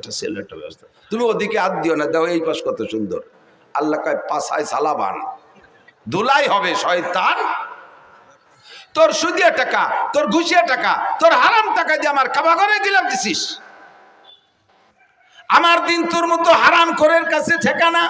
একটা ছেলে একটা ব্যবস্থা, তুমি ওদিকে হাত দিও না, দাও এই পাশ কত সুন্দর। আল্লাহ কয় পাছায় সালাবান, ধুলাই হবে শয়তান। তোর সুদিয়া টাকা, তোর ঘুষিয়া টাকা, তোর হারাম টাকা দিয়ে আমার কাবা ঘরে গিলাম দিছিস। আমার দিন তোর মতো হারাম করের কাছে ঠিকানা।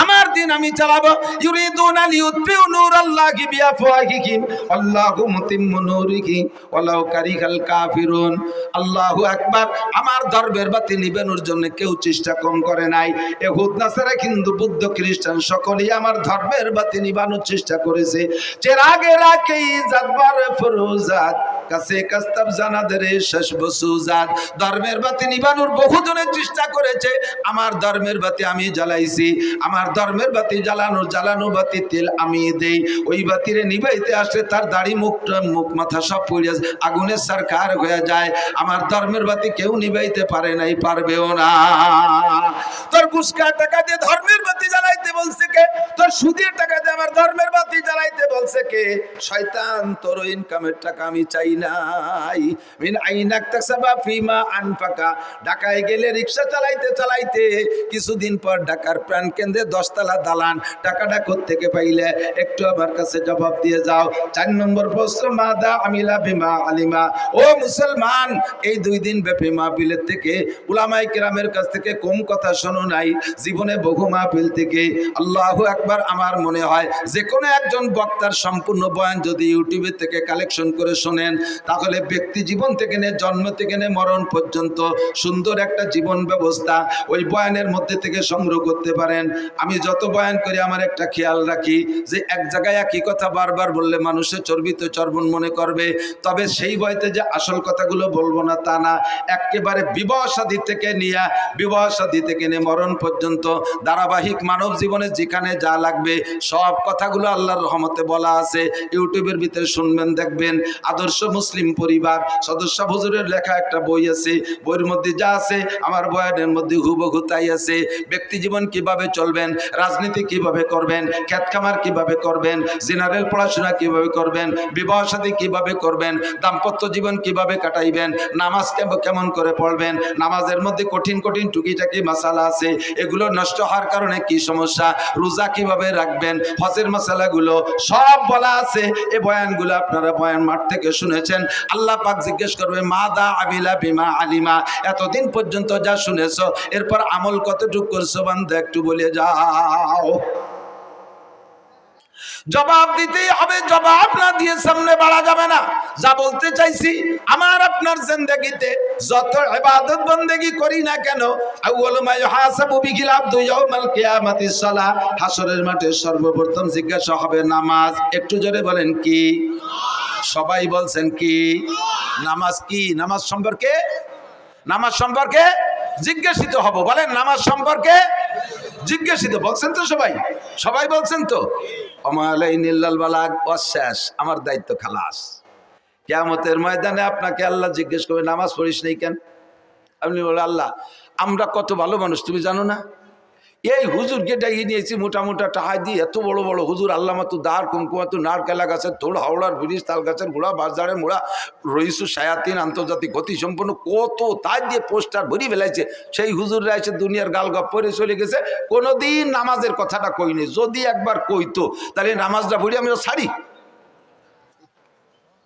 আমার দিন আমি চালাবো। ইউরিদুনা লিইউতফিউ নূরাল্লাহি বিআফওয়াহিহিম আল্লাহু মুতিম্মু নূরিহি ওয়ালাউ কারিহাল কাফিরুন। আল্লাহু আকবার। আমার ধর্মের বাতি নিবানোর জন্য কেউ চেষ্টা কম করে নাই। ইহুদ নাসারা হিন্দু বৌদ্ধ খ্রিস্টান সকলেই আমার ধর্মের বাতি নিবানোর চেষ্টা করেছে। চেরাগের রাখেই জাতবার ফরুজাত কাছে কাস্তাব জানাদরে শেষ বসুজাত। ধর্মের বাতি নিবানোর বহুজনের চেষ্টা করেছে, আমার ধর্মের বাতি আমি জ্বালাইছি। আমার ধর্মের বাতি জ্বালানো বাতি তেল আমি দেই। ওই বাতিরে নিবাইতে আসলে তার দাড়ি মুখ মাথা সব পুড়ে আগুনের সরকার হয়ে যায়। আমার ধর্মের বাতি কেউ নিবাইতে পারে নাই, পারবেও না। তোর ঘুষকা টাকা দিয়ে ধর্মের বাতি জ্বালাইতে বলছে কে? তোর সুদের টাকা দিয়ে আমার ধর্মের বাতি জ্বালাইতে বলছে কে? শয়তান, তোর ইনকামের টাকা আমি চাই নাই। মিন আইনাক তাসাবা ফিমা আনফাকা। ঢাকায় গেলে রিকশা চালাইতে চালাইতে কিছুদিন পর ঢাকার প্রাণ কেন্দ্রে 10 তলা দালান। টাকাটা কোত্থেকে পাইলে একটু আমার কাছে জবাব দিয়ে যাও। 4 নম্বর প্রশ্ন, মাদা আমিলা বিমা আলিমা। ও মুসলমান, এই 2 দিন ব্যাপী মাহফিলের থেকে উলামায়ে কেরামের কাছ থেকে কম কথা শোনো নাই। জীবনে বহু মাহফিল থেকে। আল্লাহু আকবার। আমার মনে হয় যে কোনো একজন বক্তার সম্পূর্ণ বয়ান যদি ইউটিউবে থেকে কালেকশন করে শোনেন, তাহলে ব্যক্তি জীবন থেকে নিয়ে জন্ম থেকে নিয়ে মরণ পর্যন্ত সুন্দর একটা জীবন ব্যবস্থা ওই বয়ানের মধ্যে থেকে সংগ্রহ করতে পারেন। আমি যত বয়ান করি আমার একটা খেয়াল রাখি যে এক জায়গায় একই কথা বারবার বললে মানুষের চর্বিত চর্বণ মনে করবে। তবে সেই বয়তে যে আসল কথাগুলো বলবো না তা না, একেবারে বিবাহ শাদী থেকে নিয়ে মরণ পর্যন্ত ধারাবাহিক মানব জীবনে যেখানে যা লাগবে সব কথাগুলো আল্লাহর রহমতে বলা আছে। ইউটিউবের ভিতরে শুনবেন, দেখবেন। আদর্শ মুসলিম পরিবার সদস্য হুজুরের লেখা একটা বই আছে, বইয়ের মধ্যে যা আছে আমার বয়ানের মধ্যে হুবহু তাই আছে। ব্যক্তি জীবন কিভাবে চলবেন, রাজনীতি কিভাবে করবেন, খেত খামার কিভাবে করবেন, জেনারেল পড়াশোনা কিভাবে করবেন, বিবাহ শাদী কিভাবে করবেন, দাম্পত্য জীবন কিভাবে কাটাইবেন, নামাজ কেমন করে পড়বেন, নামাজের মধ্যে কঠিন কঠিন টুকিটাকি মাসালা আছে, এগুলো নষ্ট হওয়ার কারণে কি সমস্যা, রোজা কিভাবে রাখবেন, হজের মাসালাগুলো সব বলা আছে। এই বয়ানগুলো আপনারা বয়ান মাঠ থেকে শুনেছেন। আল্লাহ পাক জিজ্ঞেস করবে মাদা আমিলা বিমা আলিমা। এতদিন পর্যন্ত যা শুনেছ এরপর আমল কতটুকু করছো বান্দা একটু বলে যাও। জবাব দিতেই হবে, জবাব না দিয়ে সামনে বাড়া যাবে না। যা বলতে চাইছি, আমার আপনার জিন্দেগিতে যত ইবাদত বন্দেগি করি না কেন, আউয়ালু মা ইউহাসাবু বিহিল আবদু ইয়াউমাল কিয়ামাতিস সালাহ। হাসরের মাঠে সর্বপ্রথম জিজ্ঞাসা হবে নামাজ। একটু জোরে বলেন কি? সবাই বলছেন কি? নামাজ কি? নামাজ সম্পর্কে জিজ্ঞাসিত হব। বলেন নামাজ সম্পর্কে জিজ্ঞাসিত। বলছেন তো সবাই বলছেন তো? আমালাইনিল্লাল বালাগ ওয়াশ, আমার দায়িত্ব খালাস। কিয়ামতের ময়দানে আপনাকে আল্লাহ জিজ্ঞেস করবে নামাজ পড়িস নাই কেন? আপনি বলেন আল্লাহ আমরা কত ভালো মানুষ তুমি জানো না? এই হুজুরকে ডাইয়ে নিয়েছি মোটা মোটা টাহাই দিয়ে, এত বড় বড় হুজুর, আল্লাহ মাতু দার কুমকুমাতু নারকেলা গাছের থোড়, হাওড়ার ব্রিজ, তাল গাছের গোড়া, বাজারে মোড়া, রইসু শায়াতিন, আন্তর্জাতিক গতি সম্পন্ন কত তাই দিয়ে পোস্টার ভরি ফেলাইছে। সেই হুজুররা এসে দুনিয়ার গালগপ পরে চলে গেছে, কোনোদিন নামাজের কথাটা কইনি। যদি একবার কইতো তাহলে নামাজটা ভরি আমি ছাড়ি।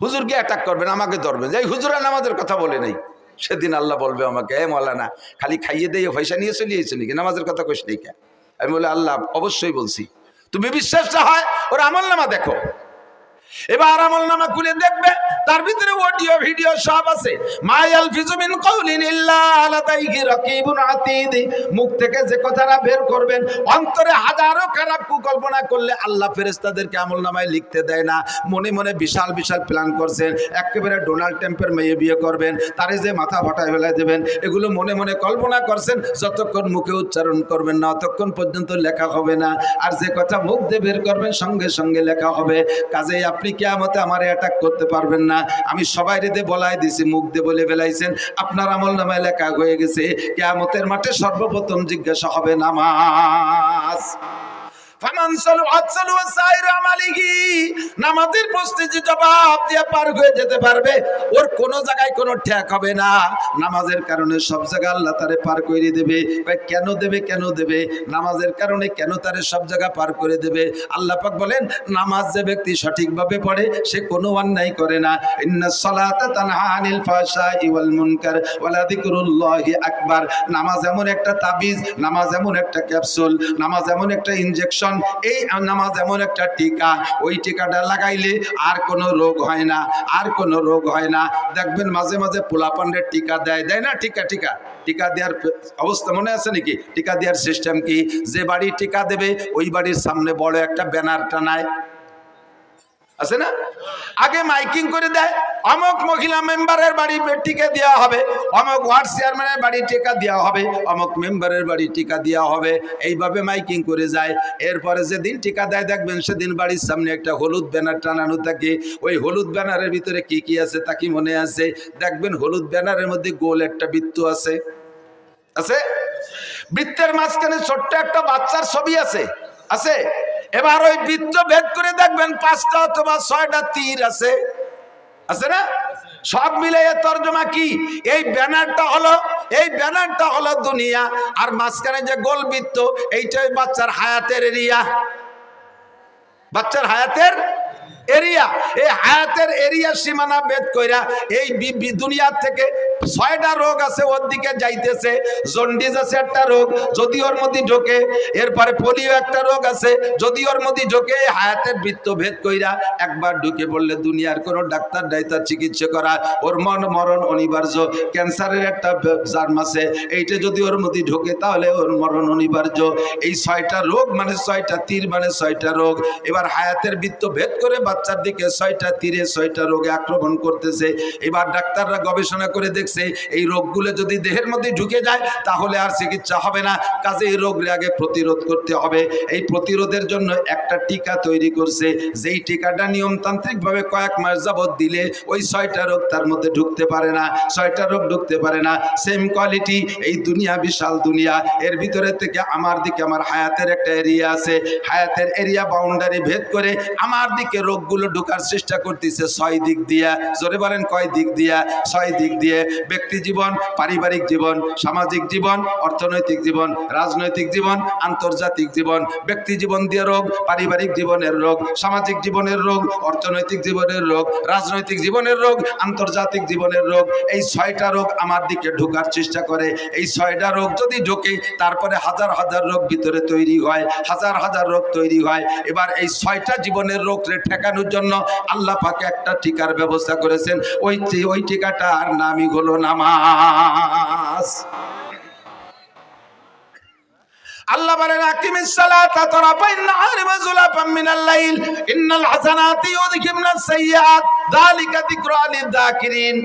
হুজুরকে অ্যাটাক করবেন, আমাকে ধরবেন, এই হুজুরা নামাজের কথা বলে নাই। সেদিন আল্লাহ বলবে আমাকে, এ মৌলানা খালি খাইয়ে দিয়ে পয়সা নিয়ে চলিয়েছে নাকি, নামাজের কথা কইস নাই কেন? আমি বলে আল্লাহ অবশ্যই বলছি। তুমি বিশ্বাসটা হয় ওর আমল নামা দেখো। এবার আমল নামা খুলে দেখবে, তার ভিতরে অডিও ভিডিও সব আছে। মায়াল ফিজুমিন কাউলিন ইল্লা লাদাইহি রাকিবুন আতীদ। মুখ থেকে যে কথাটা বের করবেন, অন্তরে হাজারো খারাপ কুকল্পনা করলে আল্লাহ ফেরেশতাদেরকে আমল নামায় লিখতে দেয় না। মনে মনে বিশাল বিশাল প্ল্যান করছেন, একেবারে ডোনাল্ড ট্রাম্পের মেয়ে বিয়ে করবেন, তারে যে মাথা ফাটায় ফেলাই দেবেন, এগুলো মনে মনে কল্পনা করছেন। যতক্ষণ মুখে উচ্চারণ করবেন না ততক্ষণ পর্যন্ত লেখা হবে না। আর যে কথা মুখ দিয়ে বের করবেন সঙ্গে সঙ্গে লেখা হবে। কাজেই আপনি কিয়ামতে আমারে অ্যাটাক করতে পারবেন না। আমি সবাই রেদে বলাই দিছি, মুখ দিয়ে বলে ফেলাইছেন, আপনার আমল নামায় লেখা হয়ে গেছে। কিয়ামতের মাঠে সর্বপ্রথম জিজ্ঞাসা হবে নামাজ। ফামান সালুআত সালুআ সাইর আমালিহি, নামাজের প্রশ্নে যে জবাব দিয়ে পার হয়ে যেতে পারবে, ওর কোনো জায়গায় কোনো ঠেক হবে না। নামাজের কারণে সব জায়গা আল্লাহ তারে পার করে দেবে। কেন দেবে? কেন দেবে? নামাজের কারণে কেন তারে সব জায়গা পার করে দেবে? আল্লাহ পাক বলেন, নামাজ যে ব্যক্তি সঠিকভাবে পড়ে সে কোনো অন্যায় করে না। ইন্নাস সালাতা তানহা আনিল ফাহশাই ওয়াল মুনকার ওয়ালা যিকরুল্লাহি আকবার। নামাজ এমন একটা তাবিজ, নামাজ এমন একটা ক্যাপসুল, নামাজ এমন একটা ইনজেকশন, এই নামাজ এমন একটা টিকা, ওই টিকাটা লাগাইলে আর কোনো রোগ হয় না, আর কোনো রোগ হয় না। দেখবেন মাঝে মাঝে পোলাপানদের টিকা দেয় না? টিকা দেওয়ার অবস্থা মনে আছে নাকি? টিকা দেওয়ার সিস্টেম কি? যে বাড়ি টিকা দেবে ওই বাড়ির সামনে বড় একটা ব্যানার টানায়, আছে না? আগে মাইকিং করে দেয়, অমুক মহিলা মেম্বারের বাড়ি টিকা দেওয়া হবে, অমুক ওয়ার্ড চেয়ারম্যানের বাড়ি টিকা দেওয়া হবে, অমুক মেম্বারের বাড়ি টিকা দেওয়া হবে, এইভাবে মাইকিং করে যায়। এরপরে যেদিন টিকা দেয় দেখবেন সেদিন বাড়ির সামনে একটা হলুদ ব্যানার টানানো থাকে। ওই হলুদ ব্যানারের ভিতরে কি কি আছে তা কি মনে আছে? দেখবেন হলুদ ব্যানারের মধ্যে গোল একটা বৃত্ত আছে, বৃত্তের মাঝখানে ছোট্ট একটা বাচ্চার ছবি আছে। এবার ওই বৃত্ত ভেদ করে দেখবেন 5টা অথবা 6টা তীর আছে না? সব মিলে এর তর্জমা কি? এই ব্যানারটা হলো দুনিয়া, আর মাঝখানে যে গোল বৃত্ত এইটাই বাচ্চার হায়াতের এরিয়া, বাচ্চার হায়াতের এরিয়া। এই হায়াতের এরিয়া সীমানা ভেদ কইরা এই দুনিয়ার থেকে 6টা রোগ আছে ওর দিকে যাইতেছে। জন্ডিস আছে একটা রোগ, যদি ওর মধ্যে ঢোকে, এরপরে পোলিও একটা রোগ আছে, যদি ওর মধ্যে ঢোকে, হায়াতের বৃত্ত ভেদ কইরা একবার ঢুকে পড়লে দুনিয়ার কোনো ডাক্তার ডাইতার চিকিৎসা করা ওর মরণ অনিবার্য। ক্যান্সারের একটা জার্ম আছে, এইটা যদি ওর মধ্যে ঢোকে তাহলে ওর মরণ অনিবার্য। এই 6টা রোগ মানে 6টা তীর মানে 6টা রোগ। এবার হায়াতের বৃত্ত ভেদ করে বাচ্চার দিকে 6টা তীরে 6টা রোগে আক্রমণ করতেছে। এবার ডাক্তাররা গবেষণা করে দেখছে এই রোগগুলো যদি দেহের মধ্যে ঢুকে যায় তাহলে আর চিকিৎসা হবে না, কাজে এই রোগের আগে প্রতিরোধ করতে হবে। এই প্রতিরোধের জন্য একটা টিকা তৈরি করছে, যেই টিকাটা নিয়মতান্ত্রিক ভাবে কয়েক মাস যাবত দিলে ওই 6টা রোগ তার মধ্যে ঢুকতে পারে না, 6টা রোগ ঢুকতে পারে না। সেম কোয়ালিটি এই দুনিয়া, বিশাল দুনিয়া, এর ভিতরে থেকে আমার দিকে আমার হায়াতের একটা এরিয়া আছে, হায়াতের এরিয়া বাউন্ডারি ভেদ করে আমার দিকে রোগগুলো ঢোকার চেষ্টা করতেছে 6 দিক দিয়া। জোরে বলেন কয় দিক দিয়া? 6 দিক দিয়ে। ব্যক্তি জীবন, পারিবারিক জীবন, সামাজিক জীবন, অর্থনৈতিক জীবন, রাজনৈতিক জীবন, আন্তর্জাতিক জীবন। ব্যক্তি জীবন দিয়ে রোগ, পারিবারিক জীবনের রোগ, সামাজিক জীবনের রোগ, অর্থনৈতিক জীবনের রোগ, রাজনৈতিক জীবনের রোগ, আন্তর্জাতিক জীবনের রোগ। এই 6টা রোগ আমার দিকে ঢোকার চেষ্টা করে। এই 6টা রোগ যদি ঢোকে তারপরে হাজার হাজার রোগ ভিতরে তৈরি হয়, হাজার হাজার রোগ তৈরি হয়। এবার এই 6টা জীবনের রোগকে ঠেকানোর জন্য আল্লাহ পাক একটা টিকার ব্যবস্থা করেছেন। ওই টিকাটার নামই হলো নামাজ। আল্লাহ বলেন, আকিমিস সালাতা তারাফাইন নাহারি ওয়া যুলাফাম মিনাল লাইল ইন্নাল হাসানাতি ইউযহিবনাস সাইয়্যাত যালিকা যিকরা লিয-যাকিরিন।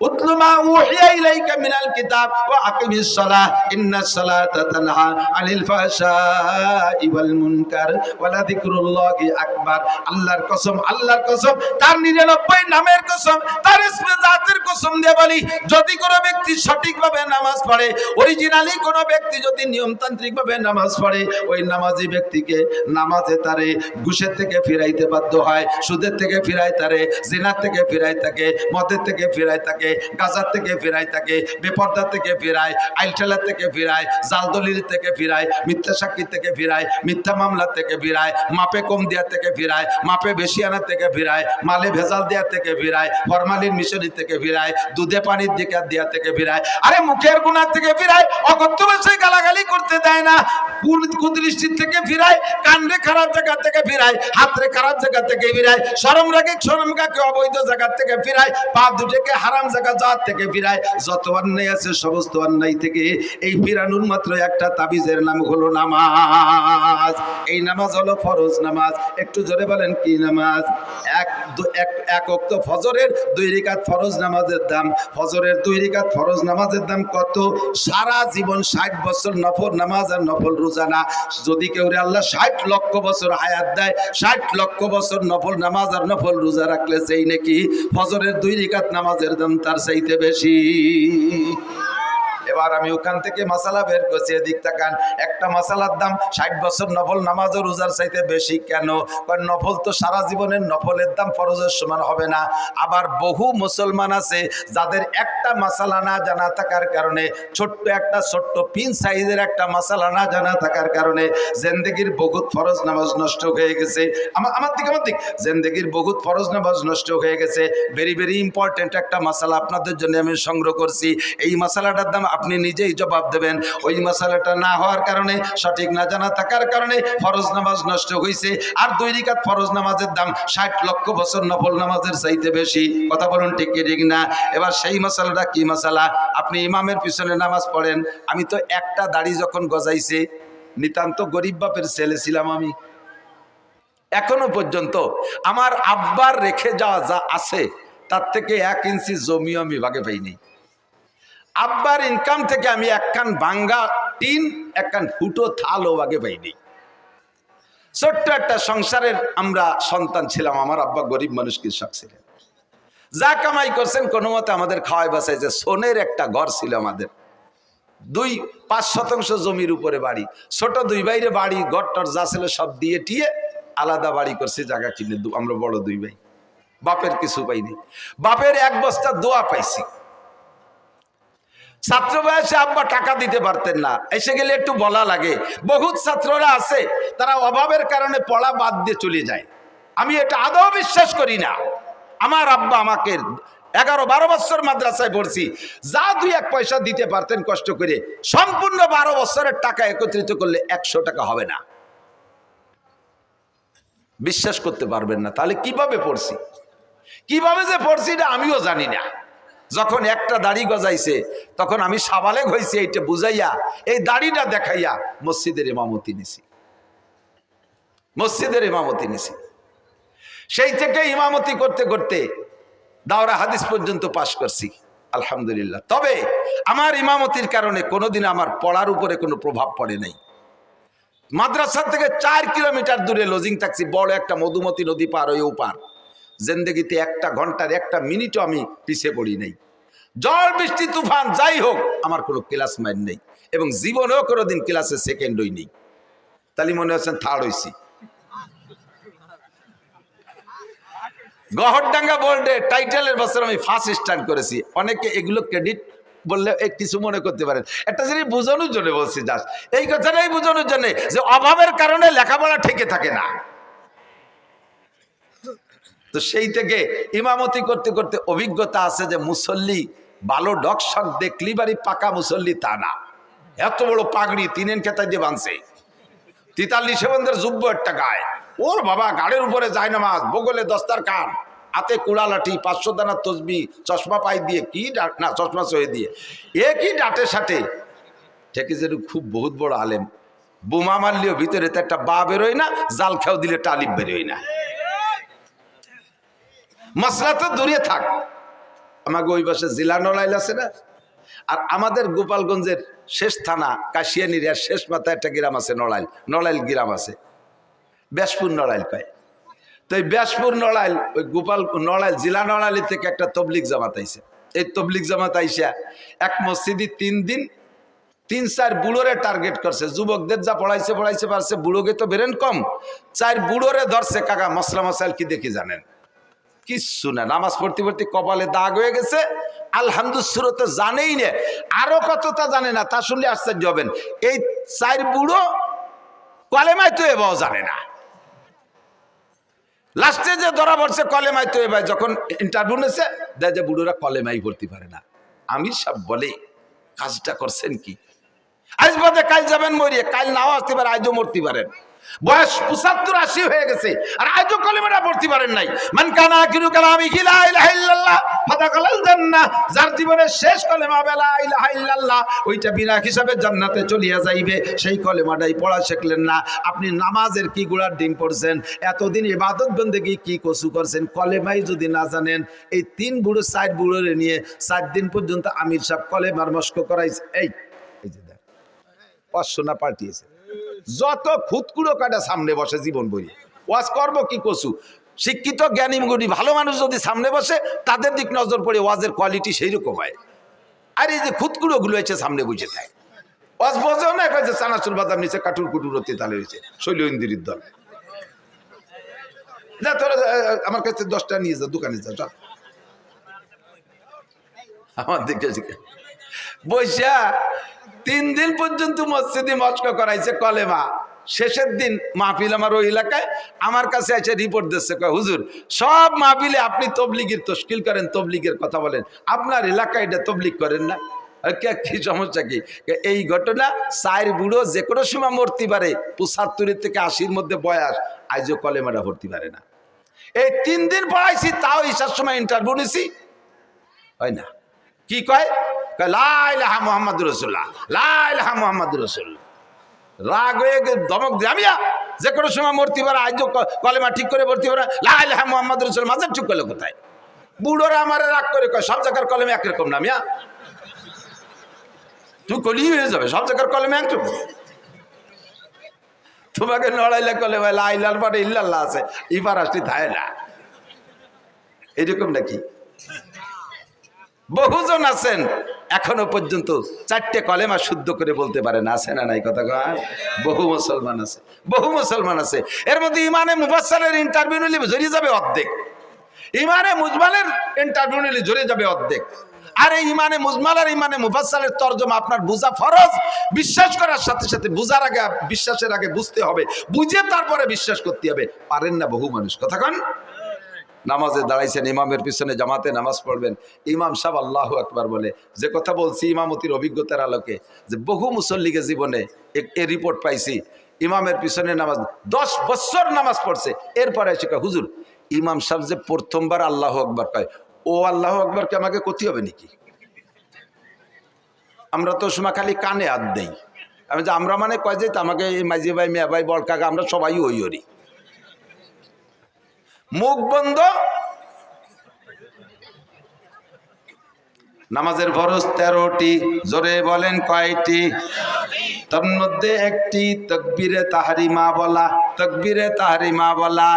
উতলু মা উহিয়া ইলাইকা মিনাল কিতাব ওয়া আকিমিস সালাহ ইন্নাস সালাতা তানহা আনিল ফাহশাই ওয়াল মুনকার ওয়া লাযিকরুল্লাহি আকবার। আল্লাহর কসম, আল্লাহর কসম, তার 99 নামের কসম, তার ইসমে জাতের কসম দিয়ে বলি, যদি কোনো ব্যক্তি সঠিকভাবে নামাজ পড়ে, অরিজিনালি কোনো ব্যক্তি যদি নিয়মতান্ত্রিকভাবে নামাজ পড়ে, ওই নামাজি ব্যক্তিকে নামাজে তারে ঘুষের থেকে ফিরাইতে বাধ্য হয়, সুদের থেকে ফিরায় তারে, জিনার থেকে ফিরায় তাকে, মদের থেকে ফিরায় তাকে, গাজার থেকে ফিরায় তাকে, বেপর্দা থেকে ফিরায়, আইলঠেলার থেকে ফিরায়, জালদলির থেকে ফিরায়, মিথ্যা সাক্ষী থেকে ফিরায়, মিথ্যা মামলা থেকে ফিরায়, মাপে কম দেওয়া থেকে ফিরায়, মাপে বেশি আনার থেকে ফিরায়, মালে ভেজাল দেওয়া থেকে ফিরায়, ফরমালিন মিশরি থেকে ফিরায়, দুধে পানির দিকে দেওয়া থেকে ফিরায়, আরে মুখের গুনাহ থেকে ফিরায়, অকথ্য ভাষায় গালাগালি করতে দেয় না, কুদৃষ্টির থেকে ফিরায়, কান্দে খারাপ জায়গা থেকে ফিরায়, হাতরে খারাপ জায়গা থেকে ফিরায়, শরম রাখে অবৈধ জায়গা থেকে ফিরায়, পা দুটোকে হারাম জায়গা যাওয়ার থেকে ফিরায়। যত অন্যায় আছে সমস্ত অন্যায় থেকে এই ফিরানোর মাত্র একটা তাবিজের নাম হলো নামাজ। এই নামাজ হলো ফরজ নামাজ। একটু জোরে বলেন কি নামাজ? এক ওয়াক্ত ফজরের 2 রাকাত ফরজ নামাজের দাম, ফজরের 2 রাকাত ফরজ নামাজের দাম কত? সারা জীবন 60 বছর নফল নামাজ আর নফল রোজা না। যদি কেউ আল্লাহ 60 লক্ষ বছর হায়াত দেয়, 60 লক্ষ বছর নফল নামাজ আর নফল রোজা রাখলে সেই নাকি ফজরের 2 রাকাত নামাজের দাম তার চাইতে বেশি। এবার আমি ওখান থেকে মশালা বের করছি, এদিক তাকান। একটা মশালার দাম 60 বছর নফল নামাজ ও রোজার চাইতে বেশি। কেন? কারণ নফল তো সারা জীবনের নফলের দাম ফরজের সমান হবে না। আবার বহু মুসলমান আছে যাদের একটা মশালা না জানা থাকার কারণে, ছোট্ট পিন সাইজের একটা মশালা না জানা থাকার কারণে জিন্দেগির বহুত ফরজ নামাজ নষ্ট হয়ে গেছে। আমার দিক জিন্দেগির বহুত ফরজ নামাজ নষ্ট হয়ে গেছে। ভেরি ভেরি ইম্পর্টেন্ট একটা মশালা আপনাদের জন্য আমি সংগ্রহ করছি। এই মশালাটার দাম আপনি নিজেই জবাব দেবেন। ওই মশালাটা না হওয়ার কারণে, সঠিক না জানা থাকার কারণে ফরজ নামাজ নষ্ট হয়েছে। আর 2 রাকাত ফরজ নামাজের দাম 60 লক্ষ বছর নফল নামাজের চাইতে বেশি। কথা বলুন ঠিক কি ঠিক না? এবার সেই মশালাটা কি মশালা? আপনি ইমামের পিছনে নামাজ পড়েন। আমি তো একটা দাড়ি যখন গজাইছে, নিতান্ত গরিব বাপের ছেলে ছিলাম আমি। এখনো পর্যন্ত আমার আব্বার রেখে যাওয়া যা আছে তার থেকে 1 ইঞ্চি জমিও আমি ভাগে পাইনি। আব্বার ইনকাম থেকে আমি একখান ভাঙ্গা টিন, একখান ফুটো থালও ভাগে পাইনি। ছোট্ট একটা সংসারের আমরা সন্তান ছিলাম। আমার আব্বা গরিব মানুষ, কৃষক ছিলেন। যা কামাই করছেন কোনো মতে আমাদের খাওয়াই বাঁচাইছে। সোনের একটা ঘর ছিল আমাদের, 2-5 শতাংশ জমির উপরে বাড়ি। ছোট 2 ভাইরে বাড়ি ঘরটর যা ছিল সব দিয়ে টিয়ে আলাদা বাড়ি করছে, জায়গা কিনে। আমরা বড় 2 ভাই, বাপের কিছু পাইনি। বাপের 1 বস্তা দোয়া পাইছি। ছাত্র বয়সে আব্বা টাকা দিতে পারতেন না, এসে গেলে একটু বলা লাগে। বহুত ছাত্ররা আছে তারা অভাবের কারণে পড়া বাদ দিয়ে চলে যায়। আমি এটা আদৌ বিশ্বাস করি না। আমার আব্বা আমাকে 11-12 বছর মাদ্রাসায় পড়ছি, যা 2-1 পয়সা দিতে পারতেন কষ্ট করে, সম্পূর্ণ 12 বছরের টাকা একত্রিত করলে 100 টাকা হবে না। বিশ্বাস করতে পারবেন না। তাহলে কিভাবে পড়ছি, কিভাবে যে পড়ছি এটা আমিও জানি না। যখন একটা দাড়ি গজাইছে তখন আমি সাবালেগ হয়েছি, এইটা বুঝাইয়া এই দাড়িটা দেখাইয়া মসজিদের ইমামতি নিছি। সেই থেকে ইমামতি করতে করতে দাওরা হাদিস পর্যন্ত পাশ করছি, আলহামদুলিল্লাহ। তবে আমার ইমামতির কারণে কোনোদিন আমার পড়ার উপরে কোনো প্রভাব পড়ে নাই। মাদ্রাসা থেকে 4 কিলোমিটার দূরে লজিং থাকছি, বড় একটা মধুমতি নদী পার হয়ে ওপার। জিন্দেগিতে 1 ঘন্টার 1 মিনিটও আমি পিছিয়ে পড়ি নাই। ঝড় বৃষ্টি তুফান যাই হোক আমার কোনো ক্লাস মাইন নেই, এবং জীবনেও কোনোদিন ক্লাসে সেকেন্ড হইনি। তাহলে মনে হচ্ছেন থার্ড হইছি। গহরডাঙ্গা বোর্ডে টাইটেলের বছর আমি ফার্স্ট স্ট্যান্ড করেছি। অনেকে এগুলো ক্রেডিট বললে কিছু মনে করতে পারেন। একটা জিনিস বোঝানোর জন্য বলছি, জাস্ট এই কথাটাই বোঝানোর জন্য যে অভাবের কারণে লেখাপড়া ঠেকে থাকে না। তো সেই থেকে ইমামতি করতে করতে অভিজ্ঞতা আছে যে মুসল্লি ভালো ডকশক দেখলি বাড়ি পাকা মুসল্লি তা না। এত বড় পাগড়ি 3 খেতায় দিয়ে বাঁধছে, 43 বন্ধের যুব্য একটা গায়ে, ওর বাবা গাড়ির উপরে যায় নামাজ, বগলে দস্তার কান, হাতে কুড়া লাঠি, 500 দানার তসবি, চশমা পাই দিয়ে কি না চশমা সয়ে দিয়ে একই ডাটে সাটে ঠেকে যে খুব বহুত বড় আলেম। বোমা মারলেও ভিতরে তো একটা বা বেরোয় না, জাল খেয়াও দিলে টালিব বেরোয় না। মশলা তো দূরে থাক, আমাকে ওই পাশে জেলা নড়াইল আছে না, আর আমাদের গোপালগঞ্জের শেষ থানা কাশিয়ানির শেষ মাথায় একটা গ্রাম আছে নড়াইল গ্রাম আছে, ব্যাসপুর নড়াইল কয়। তো এই ব্যাসপুর নড়াইল, ওই গোপাল নড়াইল জেলা নড়াইল থেকে একটা তবলিগ জামাত আইছে। এই তবলিগ জামাত আইসা এক মসজিদে 3 দিন 3-4 বুড়োরে টার্গেট করছে। যুবকদের যা পড়াইছে পারছে, বুড়োকে তো বেরেন কম, 4 বুড়োরে ধরছে। কাকা মশলা মশাইল কি দেখি জানেন? কিচ্ছু না, নামাজ পড়তে পড়তে কপালে দাগ হয়ে গেছে। আলহামদুলিল্লাহ তো জানেই না, আরো কতটা জানে না, তা শুনলে আশ্চর্য হবেন। এই 4 বুড়ো কলেমায় তো এবাও জানে না। লাস্টে যে ধরা পড়ছে কলেমায় তো এবার, যখন ইন্টারভিউ নিয়েছে দেয় যে বুড়োরা কলেমাই পড়তে পারে না। আমি সব বলে কাজটা করছেন কি? আজ বাদে কাল যাবেন মরিয়ে, কাল নাও আসতে পারে, আজও মরতে পারেন। বয়স 75-80 হয়ে গেছে আর আজও কলেমাটা পড়তে পারেন নাই। মান কানা আখিরু কালামিহি লা ইলাহা ইল্লাল্লাহ ফাদাখালাল জান্নাহ, যার জীবনের শেষ কলেমা লা ইলাহা ইল্লাল্লাহ, ওইটা বিনা হিসাবে জান্নাতে চলিয়া যাইবে। সেই কলেমাটাই পড়া শিখলেন না। আপনি নামাজের কি গুড়ার ডিম পড়ছেন, এতদিন ইবাদত বন্দেগী কি কসু করছেন, কলেমাই যদি না জানেন। এই 3 বুড়ো 4 বুড়োরে নিয়ে 4 দিন পর্যন্ত আমির সাহেব কলেমার মস্ক করাইছে। এই যে দেখ 500 না পাঠিয়েছে, যত খুদকুড়ো কাটা সামনে বসে জীবন বই ওয়াজ করবো কি কসু। শিক্ষিত জ্ঞানী গুণী ভালো মানুষ যদি সামনে বসে, তাদের দিক নজর পড়ে ওয়াজের কোয়ালিটি সেই রকম হয়। আর এই যে খুদকুড়ো গুলো এসে সামনে বুঝে থাকে অস বোঝেও না যে চানাচুর বাদাম নিচে কাটুর কুটুর অতি তালে হয়েছে শৈল ইন্দিরির দল যা তোরা আমার কাছে 10টা নিয়ে যা দোকানে যা চল আমার দিকে বৈশা 3 দিন পর্যন্ত মসজিদে মস্ক করাইছে কলেমা শেষের দিন মাহফিল আমার ওই এলাকায় আমার কাছে এসে রিপোর্ট দিচ্ছে হুজুর সব মাহফিলে আপনি তবলিগের তশকিল করেন তবলিগের কথা বলেন আপনার এলাকায় এটা তবলিগ করেন না কি সমস্যা কি এই ঘটনা সাইর বুড়ো যে কোনো সময় মরতে পারে 75 থেকে 80-র মধ্যে বয়স আজও কলেমাটা ভর্তি পারে না এই 3 দিন পড়াইছি তাও ঈশার সময় ইন্টারভিউ নিছি হয় না কি কয় লা ইলাহা মুহাম্মাদুর রাসূলুল্লাহ লা ইলাহা মুহাম্মাদুর রাসূলুল্লাহ রাগ হয়ে ধমক জামিয়া যে কোনো সময় মরতে পারে আজও কলেমা ঠিক করে ভর্তি পারে লা ইলাহা মুহাম্মাদুর রাসূলুল্লাহ মাঝে ঠিক করলে কোথায় বুড়োরা আমারে রাগ করে কয় সব জায়গার কলেমা একরকম না মিয়া তুই কলি হয়ে যাবে সব জায়গার কলেমা একরকম তোমাকে নড়াইলে কলেমা লা ইলাহার পরে ইল্লাল্লাহ আছে ইবার আসতে থাকে না এরকম নাকি বহুজন আছেন এখনো পর্যন্ত 4টে কলেমা শুদ্ধ করে বলতে পারে না আছে না নাই কথা কয় বহু মুসলমান আছে এর মধ্যে ইমানে মুফাসসালের ইন্টারভিউ নিলে জড়িয়ে যাবে অর্ধেক ইমানে মুজমালের ইন্টারভিউ নিলে জড়িয়ে যাবে অর্ধেক আর এই ইমানে মুজমাল আর ইমানে মুফাসসালের তরজমা আপনার বুঝা ফরজ বিশ্বাস করার সাথে সাথে বুঝার আগে বিশ্বাসের আগে বুঝতে হবে বুঝে তারপরে বিশ্বাস করতে হবে পারেন না বহু মানুষ কথা কন নামাজে দাঁড়াইছেন ইমামের পিছনে জামাতে নামাজ পড়বেন ইমাম সাহেব আল্লাহু আকবার বলে যে কথা বলছি ইমামতির অভিজ্ঞতার আলোকে যে বহু মুসল্লিকে জীবনে এ রিপোর্ট পাইছি ইমামের পিছনে নামাজ 10 বছর নামাজ পড়ছে এরপরে এসে কয় হুজুর ইমাম সাহেব যে প্রথমবার আল্লাহু আকবার কয় ও আল্লাহু আকবারকে আমাকে করতে হবে নাকি আমরা তো সময় খালি কানে হাত দেই আমি যে আমরা মানে কয় যে আমাকে মাঝি ভাই মিয়া ভাই বড় কাকা আমরা সবাই ওই ওরি মুখ বন্ধ নামাজের ফরজ 13টি জোরে বলেন কয়টি তার মধ্যে একটি তাকবীরে তাহরিমা বলা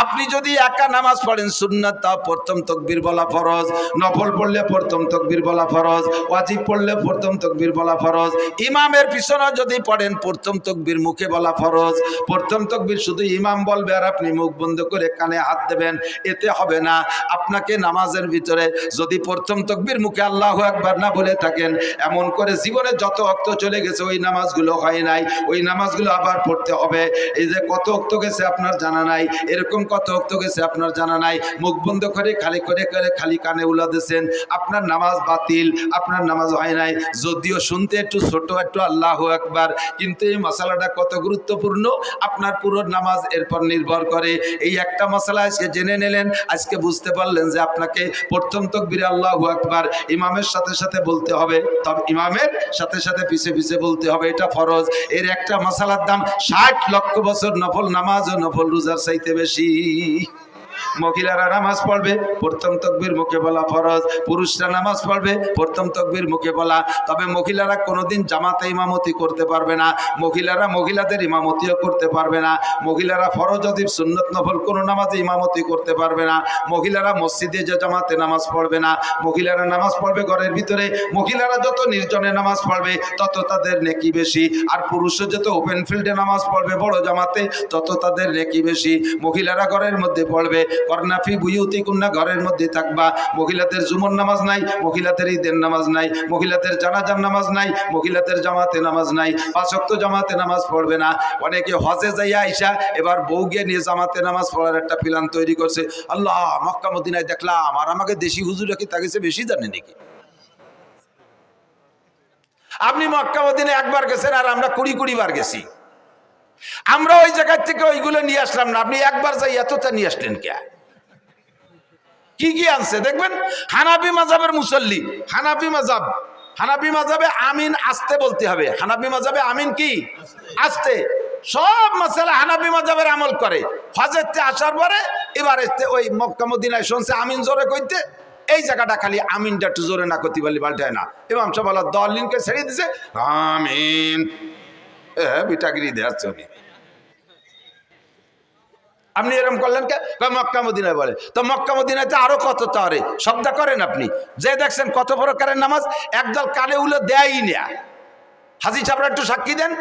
আপনি যদি একা নামাজ পড়েন সুন্নাত তা প্রথম তাকবীর বলা ফরজ নফল পড়লে প্রথম তাকবীর বলা ফরজ ওয়াজিব পড়লে প্রথম তাকবীর বলা ফরজ ইমামের পিছনে যদি পড়েন প্রথম তাকবীর মুখে বলা ফরজ প্রথম তাকবীর শুধু ইমাম বলবে আর আপনি মুখ বন্ধ করে কানে হাত দেবেন এতে হবে না আপনাকে নামাজের ভিতরে যদি প্রথম তাকবীর মুখে আল্লাহু আকবার না বলে থাকেন এমন করে জীবনে যত ওয়াক্ত চলে গেছে ওই নামাজগুলো হয় নাই ওই নামাজগুলো আবার পড়তে হবে এই যে কত ওয়াক্ত গেছে আপনার জানা নাই এরকম কত ওয়াক্ত গেছে আপনার জানা নাই মুখ বন্ধ করে খালি কানে উলা দিয়েছেন আপনার নামাজ বাতিল আপনার নামাজ হয় নাই যদিও শুনতে একটু ছোট একটু আল্লাহু আকবার কিন্তু এই মশালাটা কত গুরুত্বপূর্ণ আপনার পুরো নামাজ এরপর নির্ভর করে এই একটা মশলা আজকে জেনে নিলেন আজকে বুঝতে পারলেন যে আপনাকে প্রথম তাকবীরে আল্লাহু আকবার ইমামের সাথে সাথে বলতে হবে তবে ইমামের সাথে সাথে পিছে পিছে বলতে হবে এটা ফরজ এর একটা মশালার দাম 60 লক্ষ বছর নফল নামাজ ও নফল রোজার চাইতে বেশি মহিলারা নামাজ পড়বে প্রথম তাকবীর মুখে বলা ফরজ পুরুষরা নামাজ পড়বে প্রথম তাকবীর মুখে বলা তবে মহিলারা কোনোদিন জামাতে ইমামতি করতে পারবে না মহিলারা মহিলাদের ইমামতিও করতে পারবে না মহিলারা ফরজ ওয়াজিব সুন্নাত নফল কোনো নামাজে ইমামতি করতে পারবে না মহিলারা মসজিদে যে জামাতে নামাজ পড়বে না মহিলারা নামাজ পড়বে ঘরের ভিতরে মহিলারা যত নির্জনে নামাজ পড়বে তত তাদের নেকি বেশি আর পুরুষরা যত ওপেন ফিল্ডে নামাজ পড়বে বড় জামাতে তত তাদের নেকি বেশি মহিলারা ঘরের মধ্যে পড়বে করনাফি বুয়ুতিকুন্না ঘরের মধ্যে থাকবা মহিলাদের জুমর নামাজ নাই মহিলাদের ঈদের নামাজ নাই মহিলাদের জানাজার নামাজ নাই মহিলাদের জামাতে নামাজ নাই 5 ওয়াক্ত জামাতে নামাজ পড়বে না অনেকে হজে যাইয়া আইসা এবার বউকে নিয়ে জামাতে নামাজ পড়ার একটা প্ল্যান তৈরি করছে আল্লাহ মক্কা মদিনায় দেখলাম আর আমাকে দেশি হুজুরা কি তাকে বেশি জানে নাকি আপনি মক্কা মদিনায় একবার গেছেন আর আমরা 20 বার গেছি আমরা ওই জায়গা থেকে ওইগুলো নিয়ে আসলাম না আপনি একবার যাই এতটা নিয়ে আসলেন কে কি আনছে দেখবেন হানাফি মাযহাবের মুসল্লি হানাফি মাযহাবে আমিন আস্তে বলতে হবে হানাফি মাযহাবে আমিন কি আস্তে সব মাসালা হানাফি মাযহাবের আমল করে হজেতে আসার পরে এবার ওই মক্কা মদিনায় শুনছে আমিন জোরে কইতে এই জায়গাটা খালি আমিনটা একটু জোরে না করতে পারলে পাল্টায় না ইমাম সাহেব আল্লাহ দলিনকে ছেড়ে দিছে আমিন বিটাগিরি দেওয়াচ্ছে উনি আপনি এরকম করলেন কে? মক্কা মদিনায় বলে। তো মক্কা মদিনাতে আরো কত তারে শব্দ করেন আপনি, যে দেখছেন কত প্রকারের নামাজ। একদল কানে উলো দেয়ই না, হাজি সাহেবরা একটু সাক্ষী দেন।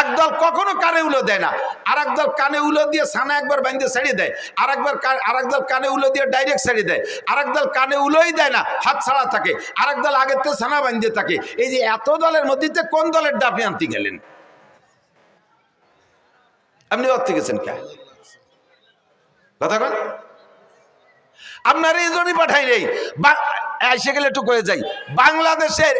একদল কখনো কানে উলো দেয় না, আর একদল কানে উলো দিয়ে ছানা একবার বাইন্ধে ছেড়ে দেয়, আরেকদল কানে উলো দিয়ে ডাইরেক্ট ছেড়ে দেয়, আরেকদল কানে উলোই দেয় না, হাত ছাড়া থাকে, আরেকদল আগের থেকে ছানা বাইন্ধে থাকে। এই যে এত দলের মধ্যে কোন দলের ডাপে আনতে গেলেন আপনি? অর্থে গেছেন কে কথা বল? আপনার এই জন্যই পাঠাই নেই। এসে গেলে একটু করে যাই, বাংলাদেশের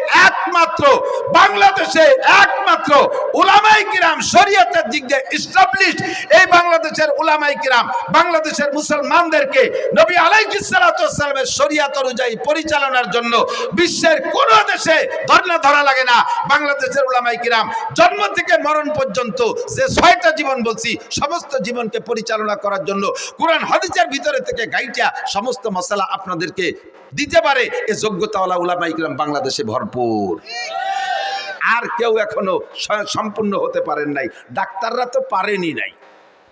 একমাত্র উলামায়ে কিরাম শরীয়তের দিক দিয়ে এস্টাবলিশড, এই বাংলাদেশের উলামায়ে কিরাম বাংলাদেশের মুসলমানদেরকে নবী আলাইহিস সালাতু ওয়াস সালামের শরীয়ত অনুযায়ী পরিচালনার জন্য বিশ্বের কোন দেশে ধরা লাগে না। বাংলাদেশের উলামায়ে কিরাম জন্ম থেকে মরণ পর্যন্ত যে 6টা জীবন বলছি, সমস্ত জীবনকে পরিচালনা করার জন্য কোরআন হাদিসের ভিতরে থেকে গাইটা সমস্ত মাসালা আপনাদেরকে দিতে পারে এই যোগ্যতাওয়ালা উলামায়ে কিরাম বাংলাদেশে ভরপুর। আর কেউ এখনো সম্পূর্ণ হতে পারেন নাই, ডাক্তাররা তো পারেনি নাই।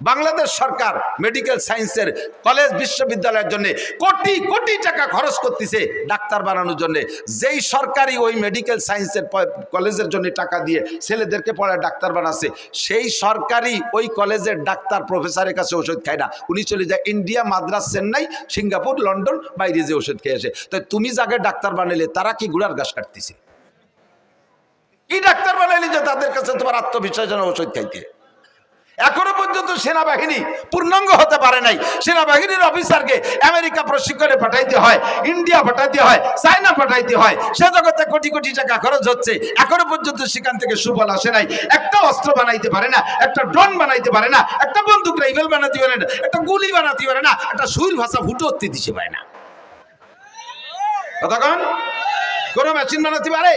বাংলাদেশ সরকার মেডিকেল সায়েন্সের কলেজ বিশ্ববিদ্যালয়ের জন্য কোটি কোটি টাকা খরচ করতেছে ডাক্তার বানানোর জন্য। যেই সরকারি ওই মেডিকেল সায়েন্সের কলেজের জন্য টাকা দিয়ে ছেলেদেরকে পড়ায় ডাক্তার বানাচ্ছে, সেই সরকারি ওই কলেজের ডাক্তার প্রফেসরের কাছে ওষুধ খায় না, উনি চলে যায় India, Madras, Chennai, Singapore, London, বাইরে যে ওষুধ খেয়ে আসে। তো তুমি যাকে ডাক্তার বানাইলে তারা কি গুড়ার ঘাস কাটতেছে? কি ডাক্তার বানাইলে যে তাদের কাছে তোমার আত্মবিশ্বাস যেন ওষুধ খাইতে? এখনো পর্যন্ত সেনাবাহিনী পূর্ণাঙ্গ হতে পারে নাই। সেনাবাহিনীর অফিসারকে আমেরিকা প্রশিক্ষণে পাঠাইতে হয়, ইন্ডিয়া পাঠাইতে হয়, চায়না পাঠাইতে হয়, সে জগতে কোটি কোটি টাকা খরচ হচ্ছে, এখনো পর্যন্ত সেখান থেকে সুফল আসে নাই। একটা অস্ত্র বানাইতে পারে না, একটা ড্রোন বানাইতে পারে না, একটা বন্দুক রাইফেল বানাতে পারে না, একটা গুলি বানাতে পারে না, একটা সুর ভাষা ফুটো উঠতে দিতে পারে না। কতক্ষণ কোন মেশিন বানাতে পারে?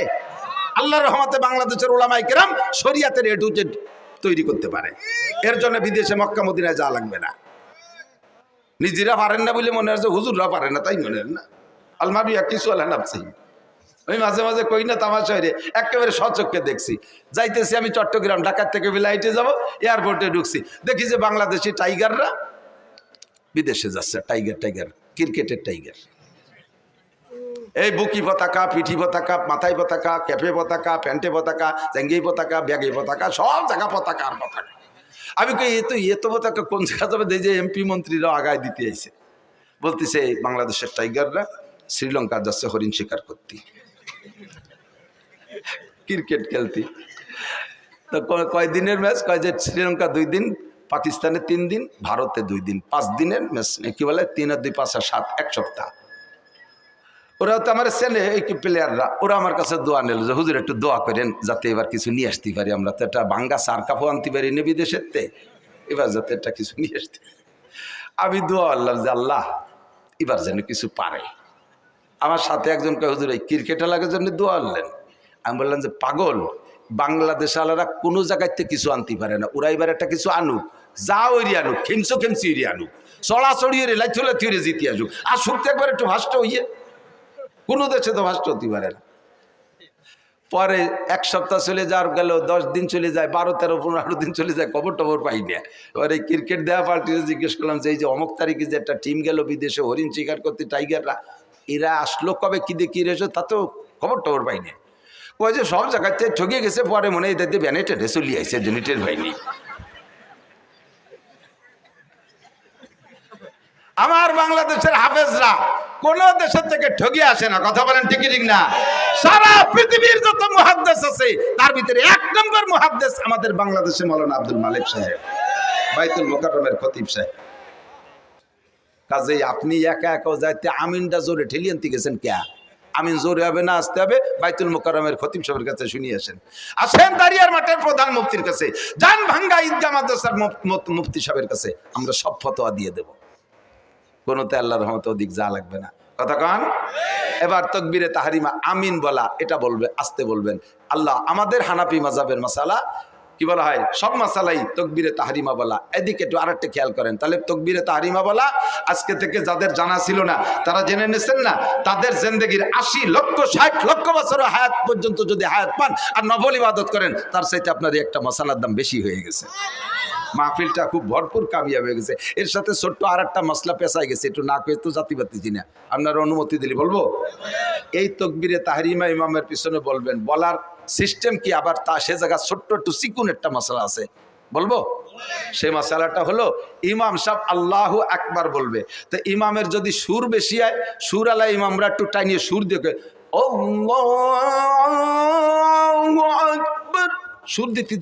আল্লাহর রহমতে বাংলাদেশের উলামায়ে কিরাম শরীয়তের এ টু জেড তৈরি করতে পারে। এর জন্য বিদেশে মক্কা মদিনায় যাওয়া লাগবে না। নিজেরা পারেন না বলে মনে হচ্ছে হুজুররা পারে না, তাই মনে হয় না। আলমাবিয়া কিছু আল্লাহ নাফসি, আমি মাঝে মাঝে কই না তামাশা হয়ে একেবারে সচক্ষে দেখছি। যাইতেছি আমি চট্টগ্রাম, ঢাকার থেকে ফ্লাইটে যাব, এয়ারপোর্টে ঢুকছি, দেখি যে বাংলাদেশি টাইগাররা বিদেশে যাচ্ছে। টাইগার ক্রিকেটের টাইগার, এই বুকি পতাকা, পিঠি পতাকা, মাথায় পতাকা, ক্যাপে পতাকা, প্যান্টে পতাকা, জাঙ্গি পতাকা, ব্যাগে পতাকা, সব জায়গা পতাকা আর পতাকা। আমি কই এত পতাকা কোন জায়গা যাবে? যে এমপি মন্ত্রীরা আগায় দিতে আইছে, বলতেছে বাংলাদেশের টাইগাররা শ্রীলঙ্কা যাচ্ছে হরিণ শিকার করতে, ক্রিকেট খেলতে। তো কয়দিনের ম্যাচ? কয় যে শ্রীলঙ্কা 2 দিন, পাকিস্তানে 3 দিন, ভারতে 2 দিন, 5 দিনের ম্যাচ। কি বলে 3 আর 2 5 আর 7, 1 সপ্তাহ। ওরা তো আমার চেনে, এই প্লেয়াররা, ওরা আমার কাছে দোয়া নিল যে হুজুর একটু দোয়া করেন যাতে এবার কিছু নিয়ে আসতে পারি। আমরা তো একটা ভাঙ্গা সার কাপড় আনতে পারি না বিদেশের তে, এবার যাতে একটা কিছু নিয়ে আসতে। আমি দোয়া আল্লাহ যে আল্লাহ এবার যেন কিছু পারে। আমার সাথে একজন কয় হুজুর এই ক্রিকেট লাগার জন্য দোয়া আনলেন। আমি বললাম যে পাগল, বাংলাদেশ আলারা কোনো জায়গায় থেকে কিছু আনতে পারে না, ওরা এবার একটা কিছু আনুক, যা ওইরি আনুক, খেমছি ওইরি আনুক, চড়াচড়ি লাইথলে জিতে আসুক, আর শুক্তি একবার একটু ভাষ্ট হইয়ে। কোনো দেশে তো ভাষ্ট হতে পারে না। পরে 1 সপ্তাহ চলে যাওয়ার গেল, 10 দিন চলে যায়, 12, 13, 15 দিন চলে যায়, খবর পাই না। এবার এই ক্রিকেট দেওয়া পাল্টিতে জিজ্ঞেস করলাম যে এই যে অমুক তারিখে যে একটা টিম গেল বিদেশে হরিণ শিকার করতে, টাইগাররা, এরা আসলো কবে, কি দিয়ে কি রেছো, তা তো খবর পাই না। ওই যে সব জায়গাতে ঠকিয়ে গেছে, পরে মনে হয় এদের ব্যানেটে চলিয়ে আসছে, জেনিটের ভাইনি। আমার বাংলাদেশের হাফেজরা কোন দেশের থেকে ঠগিয়ে আসে না, কথা বলেন ঠিক ঠিক না? সারা পৃথিবীর যত মুহাদ্দিস আছে তার ভিতরে 1 নম্বর মুহাদ্দিস আমাদের বাংলাদেশে মাওলানা আব্দুল মালিক সাহেব, বাইতুল মুকাররমের খতিব সাহেব। কাজেই আপনি একা যাইতে আমিনটা জোরে ঠেলিয়ে আনতে গেছেন কে? আমিন জোরে হবে না, আসতে হবে বাইতুল মুকাররমের খতিব সাহেবের কাছে শুনিয়ে আসেন দাঁড়িয়ার মাঠের প্রধান মুফতির কাছে, জান ভাঙ্গা ঈদগাহ মাদ্রাসার মুফতি সাহেবের কাছে, আমরা সব ফতোয়া দিয়ে দেব। কোনোতে আল্লাহর রহমতে ওদিক যা লাগবে না, কথা কন। এবার তাকবীরে তাহরিমা আমিন বলা, এটা বলবে, আসতে বলবেন। আল্লাহ আমাদের হানাফি মাযহাবের মাসালা কি বলা হয়, সব মাসালাই তাকবীরে তাহরিমা বলা। এদিকে একটু আরেকটা খেয়াল করেন, তাহলে তাকবীরে তাহরিমা বলা আজকে থেকে যাদের জানা ছিল না তারা জেনে নিয়েছেন না, তাদের জিন্দেগীর 80 লক্ষ 60 লক্ষ বছর হায়াত পর্যন্ত যদি হায়াত পান আর নফল ইবাদত করেন, তার চাইতে আপনার একটা মাসালার দাম বেশি হয়ে গেছে। মাহফিলটা খুব ভরপুর কামিয়াব হয়ে গেছে। এর সাথে ছোট্ট আর একটা মশলা পেঁচাই গেছে, একটু না কয়ে তো জাতি পাতিছি না, আপনার অনুমতি দিলে বলবো। এই তকবিরে তাহরিমা ইমামের পিছনে বলবেন, বলার সিস্টেম কি, আবার তা সে জায়গা ছোট্ট একটু চিকুন একটা মশলা আছে, বলবো। সেই মশালাটা হলো ইমাম সাহেব আল্লাহু আকবার বলবে, তো ইমামের যদি সুর বেশি হয়, সুর আলা ইমামরা একটু টাইনিয়ে সুর দিয়ে আল্লাহু আকবার সুর দিতে